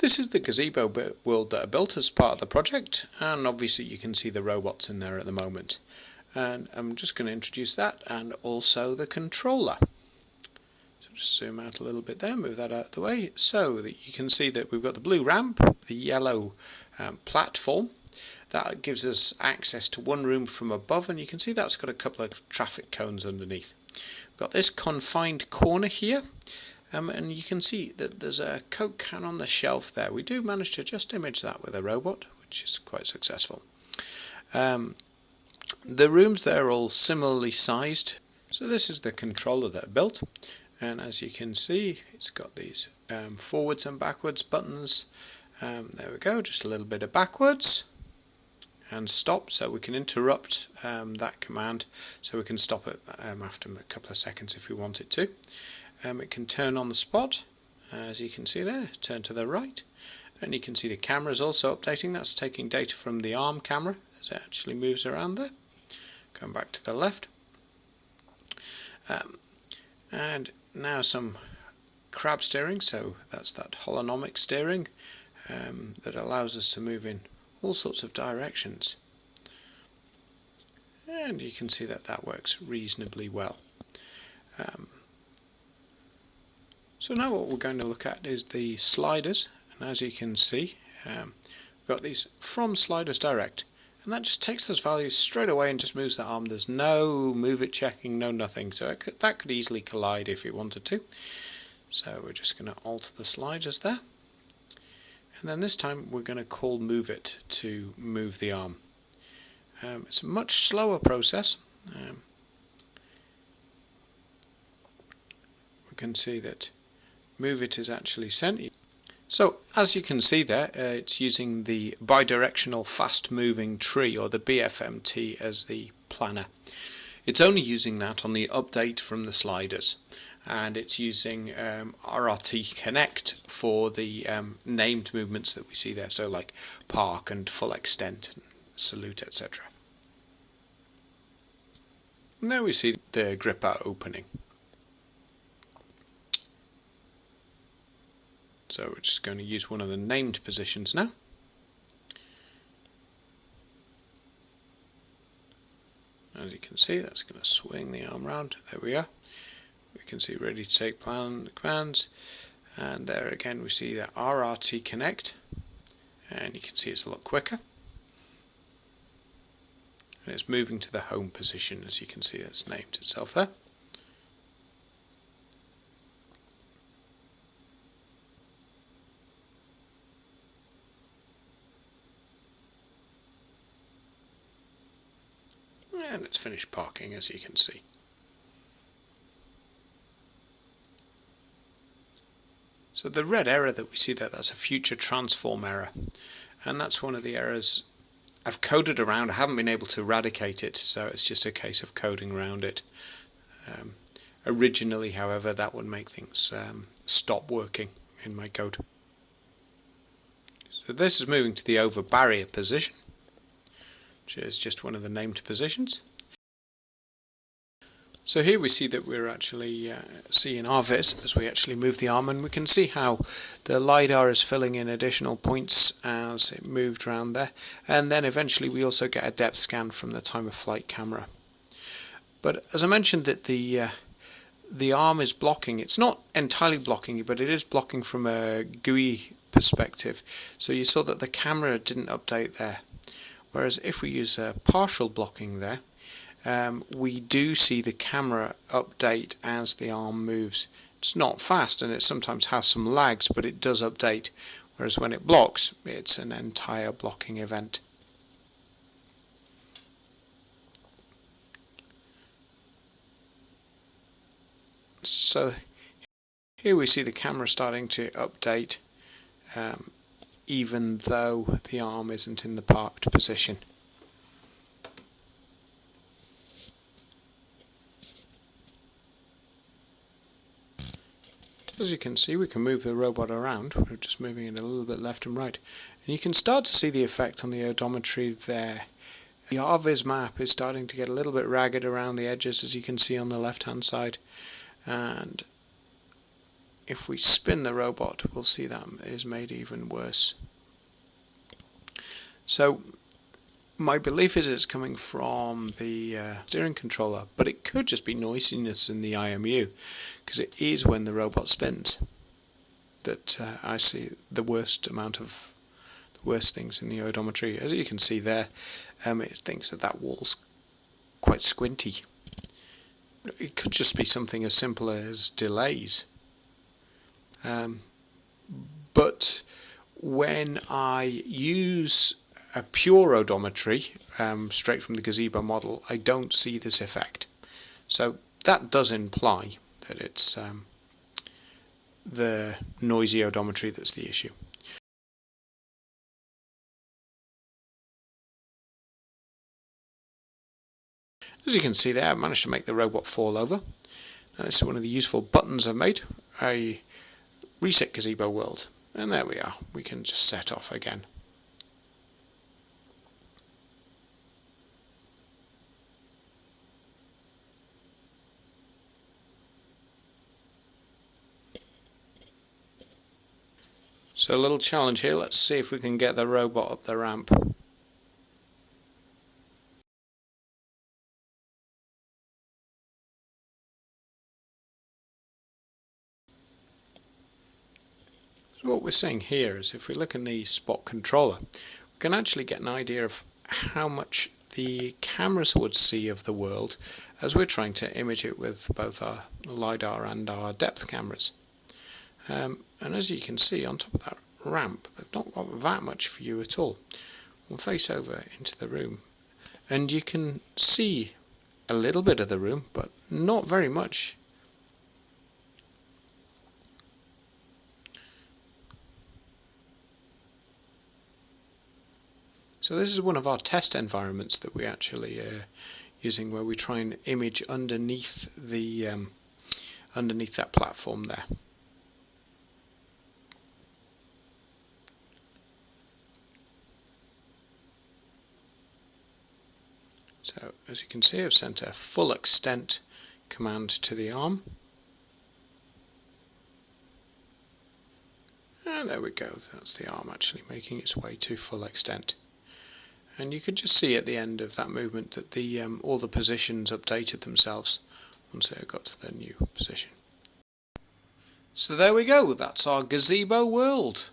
This is the gazebo world that I built as part of the project, and obviously you can see the robots in there at the moment. And I'm just going to introduce that and also the controller. So just zoom out a little bit there, move that out of the way, so that you can see that we've got the blue ramp, the yellow platform. That gives us access to one room from above, and you can see that's got a couple of traffic cones underneath. We've got this confined corner here. And you can see that there's a Coke can on the shelf there. We do manage to just image that with a robot, which is quite successful. The rooms there are all similarly sized. So this is the controller that I built, and as you can see, it's got these forwards and backwards buttons. There we go, just a little bit of backwards and stop, so we can interrupt that command, so we can stop it after a couple of seconds if we want it to. It can turn on the spot, as you can see there, turn to the right, and you can see the camera is also updating. That's taking data from the arm camera as it actually moves around there. Going back to the left, and now some crab steering, so that's that holonomic steering that allows us to move in all sorts of directions, and you can see that that works reasonably well. So now what we're going to look at is the sliders, and as you can see we've got these from sliders direct, and that just takes those values straight away and just moves the arm. There's no move it checking, no nothing, so that could easily collide if it wanted to. So we're just going to alter the sliders there, and then this time we're going to call move it to move the arm. It's a much slower process. We can see that move it is actually sent. So as you can see there, it's using the bidirectional fast moving tree, or the BFMT, as the planner. It's only using that on the update from the sliders, and it's using RRT Connect for the named movements that we see there, so like park and full extent and salute, etc. And there we see the gripper opening. So we're just going to use one of the named positions now. As you can see, that's going to swing the arm round. There we are. We can see ready to take commands. And there again we see the RRT Connect. And you can see it's a lot quicker. And it's moving to the home position, as you can see it's named itself there. And it's finished parking, as you can see. So the red error that we see there, that's a future transform error, and that's one of the errors I've coded around. I haven't been able to eradicate it, so it's just a case of coding around it. Originally, however, that would make things stop working in my code. So this is moving to the over barrier position, which is just one of the named positions. So here we see that we're actually seeing our vis as we actually move the arm, and we can see how the LiDAR is filling in additional points as it moved around there, and then eventually we also get a depth scan from the time of flight camera. But as I mentioned, that the arm is blocking. It's not entirely blocking, but it is blocking from a GUI perspective. So you saw that the camera didn't update there. Whereas if we use partial blocking there, we do see the camera update as the arm moves. It's not fast, and it sometimes has some lags, but it does update. Whereas when it blocks, it's an entire blocking event. So here we see the camera starting to update, even though the arm isn't in the parked position. As you can see, we can move the robot around. We're just moving it a little bit left and right, and you can start to see the effect on the odometry there. The RViz map is starting to get a little bit ragged around the edges, as you can see on the left hand side, and if we spin the robot, we'll see that is made even worse. So my belief is it's coming from the steering controller, but it could just be noisiness in the IMU, because it is when the robot spins that I see the worst things in the odometry. As you can see there, it thinks that wall's quite squinty. It could just be something as simple as delays. But when I use a pure odometry straight from the Gazebo model, I don't see this effect. So that does imply that it's the noisy odometry that's the issue. As you can see there, I've managed to make the robot fall over. Now, this is one of the useful buttons I've made. I reset Gazebo world, and there we are. We can just set off again. So a little challenge here. Let's see if we can get the robot up the ramp. So what we're seeing here is if we look in the spot controller, we can actually get an idea of how much the cameras would see of the world as we're trying to image it with both our LiDAR and our depth cameras. And as you can see on top of that ramp, they've not got that much view at all. We'll face over into the room and you can see a little bit of the room, but not very much. So this is one of our test environments that we actually using, where we try and image underneath the underneath that platform there. So as you can see, I've sent a full extent command to the arm. And there we go, that's the arm actually making its way to full extent. And you could just see at the end of that movement that the all the positions updated themselves once it got to their new position. So there we go, that's our Gazebo world.